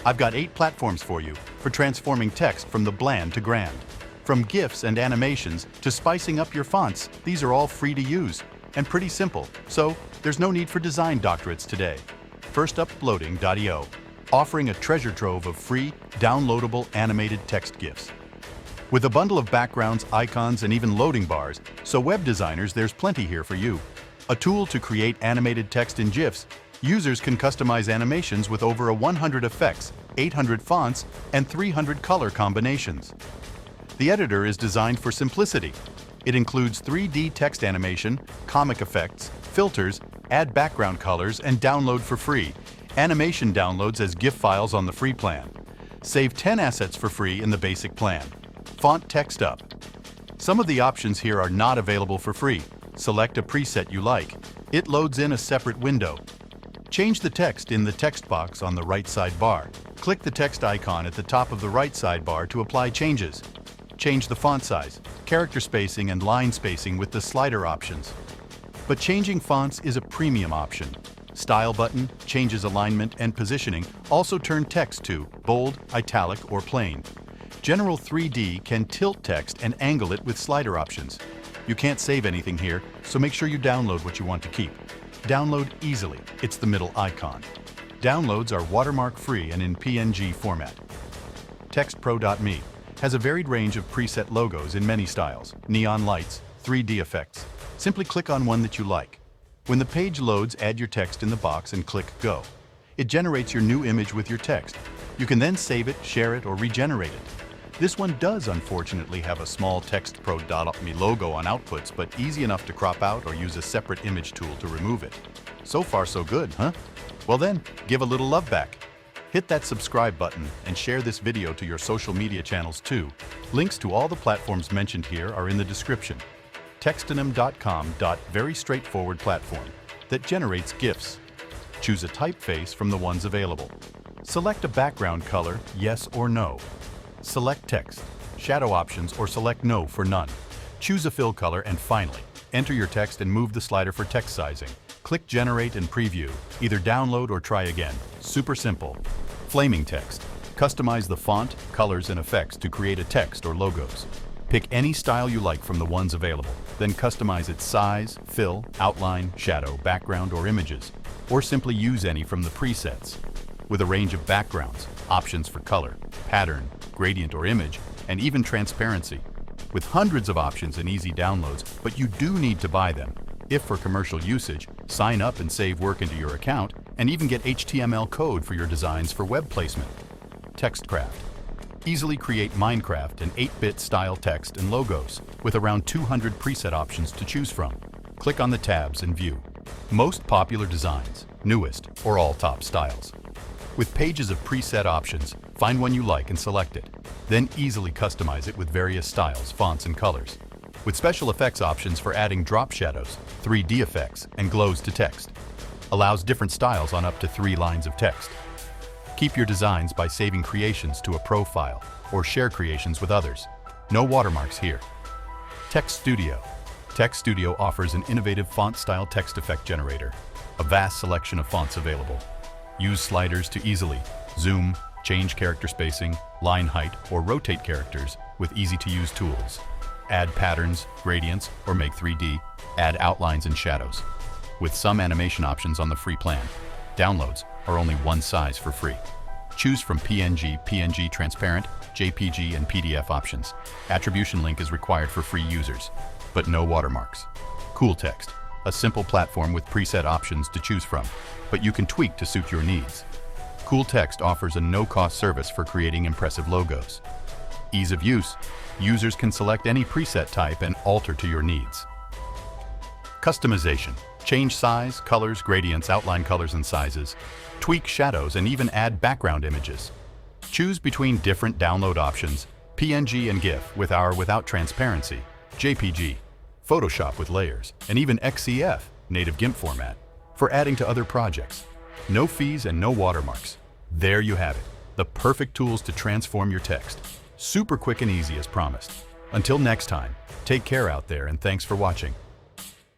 I've got 8 platforms for you for transforming text from the bland to grand. From GIFs and animations to spicing up your fonts, these are all free to use and pretty simple, so there's no need for design doctorates today. First up, Bloating.io, offering a treasure trove of free, downloadable animated text GIFs. With a bundle of backgrounds, icons, and even loading bars, so web designers, there's plenty here for you. A tool to create animated text in GIFs, users can customize animations with over 100 effects, 800 fonts, and 300 color combinations. The editor is designed for simplicity. It includes 3D text animation, comic effects, filters, add background colors, and download for free. Animation downloads as GIF files on the free plan. Save 10 assets for free in the basic plan. Font text up. Some of the options here are not available for free. Select a preset you like. It loads in a separate window. Change the text in the text box on the right sidebar. Click the text icon at the top of the right sidebar to apply changes. Change the font size, character spacing, and line spacing with the slider options. But changing fonts is a premium option. Style button changes alignment and positioning, also turn text to bold, italic, or plain. General 3D can tilt text and angle it with slider options. You can't save anything here, so make sure you download what you want to keep. Download easily, it's the middle icon. Downloads are watermark-free and in PNG format. TextPro.me has a varied range of preset logos in many styles, neon lights, 3D effects. Simply click on one that you like. When the page loads, add your text in the box and click Go. It generates your new image with your text. You can then save it, share it, or regenerate it. This one does unfortunately have a small TextPro.me logo on outputs, but easy enough to crop out or use a separate image tool to remove it. So far so good, huh? Well then, give a little love back. Hit that subscribe button and share this video to your social media channels too. Links to all the platforms mentioned here are in the description. Textanim.com. Very straightforward platform that generates GIFs. Choose a typeface from the ones available. Select a background color, yes or no. Select text, shadow options, or select no for none. Choose a fill color and finally, enter your text and move the slider for text sizing. Click Generate and Preview. Either download or try again. Super simple. FlamingText. Customize the font, colors, and effects to create a text or logos. Pick any style you like from the ones available, then customize its size, fill, outline, shadow, background, or images, or simply use any from the presets. With a range of backgrounds, options for color, pattern, gradient or image, and even transparency. With hundreds of options and easy downloads, but you do need to buy them. If for commercial usage, sign up and save work into your account, and even get HTML code for your designs for web placement. TextCraft. Easily create Minecraft and 8-bit style text and logos, with around 200 preset options to choose from. Click on the tabs and view. Most popular designs, newest, or all top styles. With pages of preset options, find one you like and select it. Then easily customize it with various styles, fonts, and colors. With special effects options for adding drop shadows, 3D effects, and glows to text. Allows different styles on up to 3 lines of text. Keep your designs by saving creations to a profile or share creations with others. No watermarks here. TextStudio. TextStudio offers an innovative font-style text effect generator. A vast selection of fonts available. Use sliders to easily zoom, change character spacing, line height, or rotate characters with easy-to-use tools. Add patterns, gradients, or make 3D. Add outlines and shadows. With some animation options on the free plan. Downloads are only one size for free. Choose from PNG, transparent, JPG, and PDF options. Attribution link is required for free users, but no watermarks. CoolText, a simple platform with preset options to choose from, but you can tweak to suit your needs. CoolText offers a no-cost service for creating impressive logos. Ease of use, users can select any preset type and alter to your needs. Customization, change size, colors, gradients, outline colors and sizes, tweak shadows, and even add background images. Choose between different download options, PNG and GIF with or without transparency, JPG, Photoshop with layers, and even XCF, native GIMP format, for adding to other projects. No fees and no watermarks. There you have it, the perfect tools to transform your text. Super quick and easy as promised. Until next time, take care out there and thanks for watching.